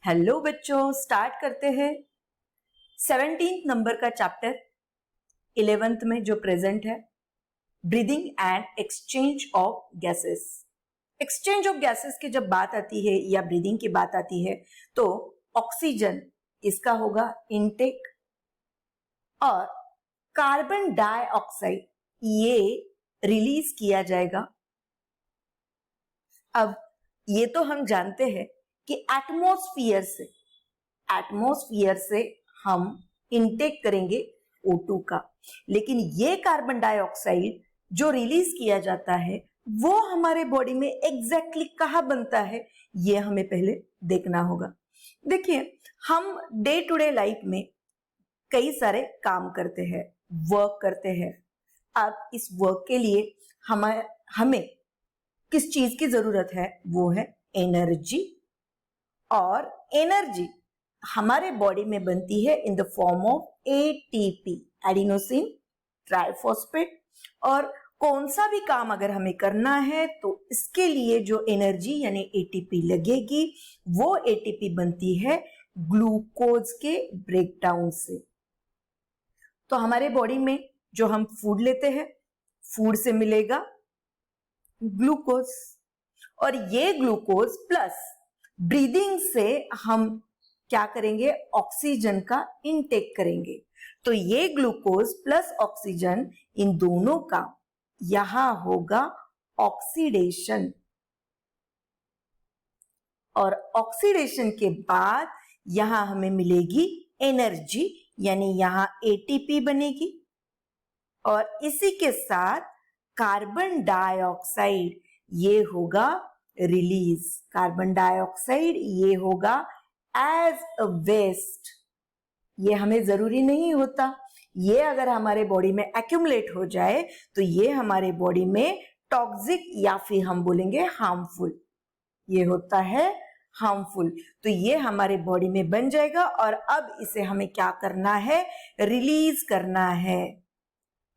Hello बच्चों, start करते हैं 17th नंबर का चैप्टर 11th में जो प्रेजेंट है, breathing and exchange of gases. Exchange of gases की जब बात आती है या ब्रीदिंग की बात आती है तो ऑक्सीजन इसका होगा इनटेक और कार्बन डाइऑक्साइड ये रिलीज किया जाएगा। अब ये तो हम जानते हैं कि एटमॉस्फेयर से हम इनटेक करेंगे O2 का, लेकिन ये कार्बन डाइऑक्साइड जो रिलीज किया जाता है वो हमारे बॉडी में एग्जैक्टली कहाँ बनता है ये हमें पहले देखना होगा। देखिए, हम डे टू डे लाइफ में कई सारे काम करते हैं, वर्क करते हैं। अब इस वर्क के लिए हमें किस चीज की जरूरत है, वो है एनर्जी। और एनर्जी हमारे बॉडी में बनती है in the form of ATP, adenosine triphosphate. और कौन सा भी काम अगर हमें करना है तो इसके लिए जो एनर्जी यानी एटीपी लगेगी वो एटीपी बनती है ग्लूकोज के ब्रेकडाउन से। तो हमारे बॉडी में जो हम फूड लेते हैं, फूड से मिलेगा ग्लूकोज, और ये ग्लूकोज प्लस ब्रीदिंग से हम क्या करेंगे, ऑक्सीजन का इनटेक करेंगे। तो ये ग्लूकोज प्लस ऑक्सीजन, इन दोनों का यहां होगा ऑक्सीडेशन, और ऑक्सीडेशन के बाद यहां हमें मिलेगी एनर्जी, यानी यहां एटीपी बनेगी। और इसी के साथ कार्बन डाइऑक्साइड ये होगा रिलीज, कार्बन डाइऑक्साइड ये होगा एज अ वेस्ट। ये हमें जरूरी नहीं होता, ये अगर हमारे बॉडी में एक्यूमुलेट हो जाए तो ये हमारे बॉडी में टॉक्सिक या फिर हम बोलेंगे हार्मफुल, ये होता है हार्मफुल। तो ये हमारे बॉडी में बन जाएगा और अब इसे हमें क्या करना है, रिलीज करना है।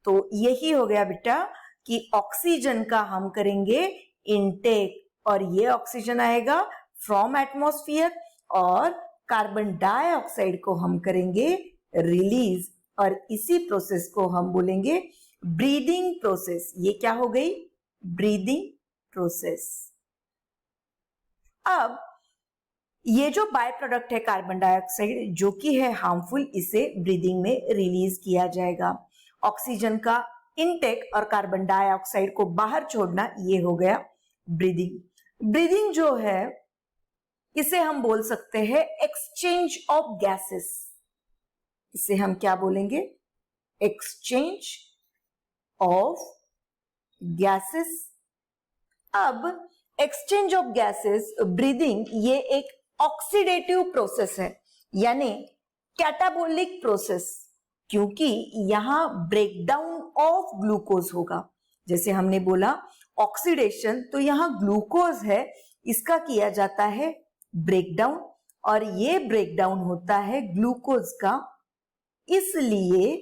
तो यही हो गया बेटा कि ऑक्सीजन का हम करेंगे इनटेक, और ये ऑक्सीजन आएगा फ्रॉम एटमॉस्फेयर, और कार्बन डाइऑक्साइड को हम करेंगे रिलीज, और इसी प्रोसेस को हम बोलेंगे ब्रीदिंग प्रोसेस। ये क्या हो गई, ब्रीदिंग प्रोसेस। अब ये जो बाय प्रोडक्ट है कार्बन डाइऑक्साइड जो कि है हार्मफुल, इसे ब्रीदिंग में रिलीज किया जाएगा। ऑक्सीजन का इनटेक और कार्बन डाइऑक्साइड को बाहर छोड़ना, ये हो गया ब्रीदिंग। ब्रीदिंग जो है इसे हम बोल सकते हैं एक्सचेंज ऑफ गैसेस। इसे हम क्या बोलेंगे, एक्सचेंज ऑफ गैसेस। अब एक्सचेंज ऑफ गैसेस, ब्रीदिंग, ये एक ऑक्सीडेटिव प्रोसेस है, यानी कैटाबोलिक प्रोसेस, क्योंकि यहां ब्रेकडाउन ऑफ ग्लूकोज होगा। जैसे हमने बोला ऑक्सीडेशन, तो यहां ग्लूकोज है, इसका किया जाता है ब्रेकडाउन, और ये ब्रेकडाउन होता है ग्लूकोज का। इसलिए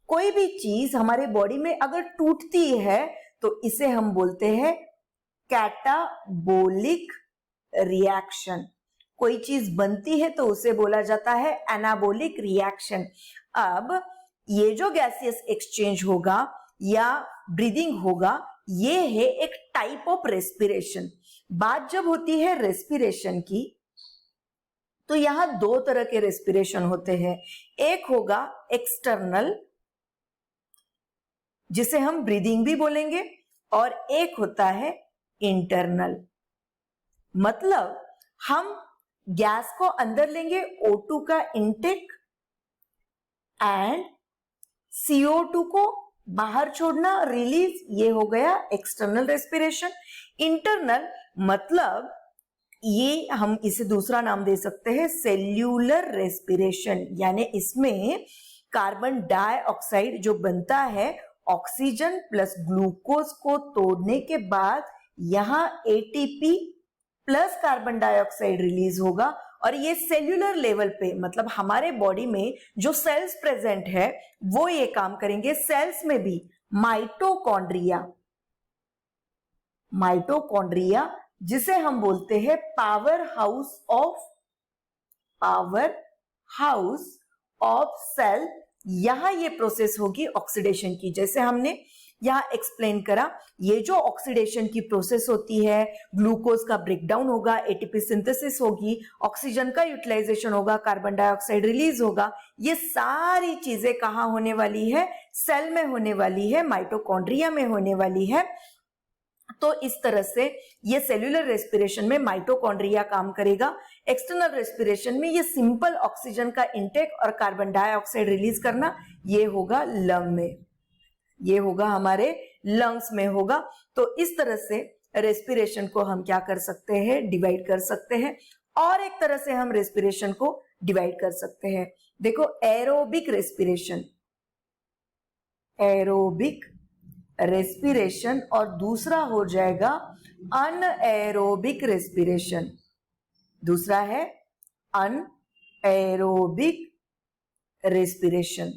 कोई भी चीज हमारे बॉडी में अगर टूटती है तो इसे हम बोलते हैं कैटाबोलिक रिएक्शन। कोई चीज बनती है तो उसे बोला जाता है एनाबोलिक रिएक्शन। अब ये जो गैसियस एक्सचेंज होगा या ब्रीदिंग होगा, ये है एक टाइप ऑफ रेस्पिरेशन। बात जब होती है रेस्पिरेशन की, तो यहां दो तरह के रेस्पिरेशन होते हैं। एक होगा एक्सटर्नल, जिसे हम ब्रीदिंग भी बोलेंगे, और एक होता है इंटरनल। मतलब हम गैस को अंदर लेंगे, O2 का इनटेक, एंड CO2 को बाहर छोड़ना, रिलीज, ये हो गया एक्सटर्नल रेस्पिरेशन। इंटरनल मतलब ये हम इसे दूसरा नाम दे सकते हैं सेल्यूलर रेस्पिरेशन, यानी इसमें कार्बन डाइऑक्साइड जो बनता है ऑक्सीजन प्लस ग्लूकोज को तोड़ने के बाद यहां ATP plus carbon dioxide release होगा, और ये सेल्यूलर लेवल पे, मतलब हमारे बॉडी में जो सेल्स प्रेजेंट है वो ये काम करेंगे। सेल्स में भी माइटोकॉन्ड्रिया जिसे हम बोलते हैं power house of power house of cell, यहां ये प्रोसेस होगी ऑक्सीडेशन की। जैसे हमने यहां एक्सप्लेन करा, ये जो ऑक्सीडेशन की प्रोसेस होती है, ग्लूकोज का ब्रेकडाउन होगा, एटीपी सिंथेसिस होगी, ऑक्सीजन का यूटिलाइजेशन होगा, कार्बन डाइऑक्साइड रिलीज होगा, ये सारी चीजें कहां होने वाली है? सेल में होने वाली है, माइटोकॉन्ड्रिया में होने वाली है। तो इस तरह से ये सेल्यूलर रेस्पिरेशन में माइटोकॉन्ड्रिया काम करेगा। एक्सटर्नल रेस्पिरेशन में ये सिंपल ऑक्सीजन का इंटेक और कार्बन डाइऑक्साइड रिलीज करना, ये होगा लंग में, ये होगा हमारे लंग्स में होगा। तो इस तरह से रेस्पिरेशन को हम क्या कर सकते हैं? डिवाइड कर सकते हैं। और एक तरह से हम रेस्पिरेशन को डिवाइड कर सकते हैं। देखो, एरोबिक रेस्पिरेशन, एरोबिक रेस्पिरेशन, और दूसरा हो जाएगा अनएरोबिक रेस्पिरेशन। दूसरा है अनएरोबिक रेस्पिरेशन।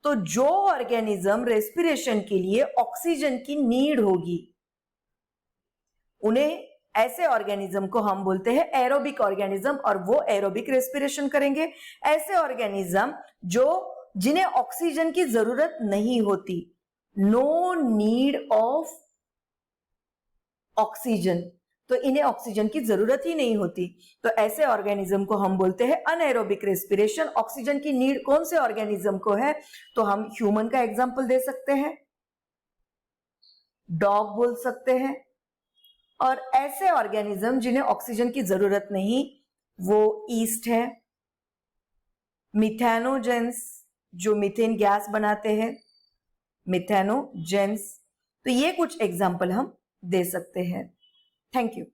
तो जो ऑर्गेनिज्म रेस्पिरेशन के लिए ऑक्सीजन की नीड होगी, उन्हें, ऐसे ऑर्गेनिज्म को हम बोलते हैं एरोबिक ऑर्गेनिज्म, और वो एरोबिक रेस्पिरेशन करेंगे। ऐसे ऑर्गेनिज्म जिन्हें ऑक्सीजन की जरूरत नहीं होती, नो नीड ऑफ ऑक्सीजन, तो इन्हें ऑक्सीजन की जरूरत ही नहीं होती, तो ऐसे ऑर्गेनिज्म को हम बोलते हैं अनएरोबिक रेस्पिरेशन। ऑक्सीजन की नीड कौन से ऑर्गेनिज्म को है? तो हम ह्यूमन का एग्जांपल दे सकते हैं, डॉग बोल सकते हैं। और ऐसे ऑर्गेनिज्म जिन्हें ऑक्सीजन की जरूरत नहीं, वो ईस्ट है, मिथेनोजेंस, जो मीथेन गैस बनाते हैं, मिथेनोजेंस। तो ये कुछ एग्जाम्पल हम दे सकते हैं। Thank you.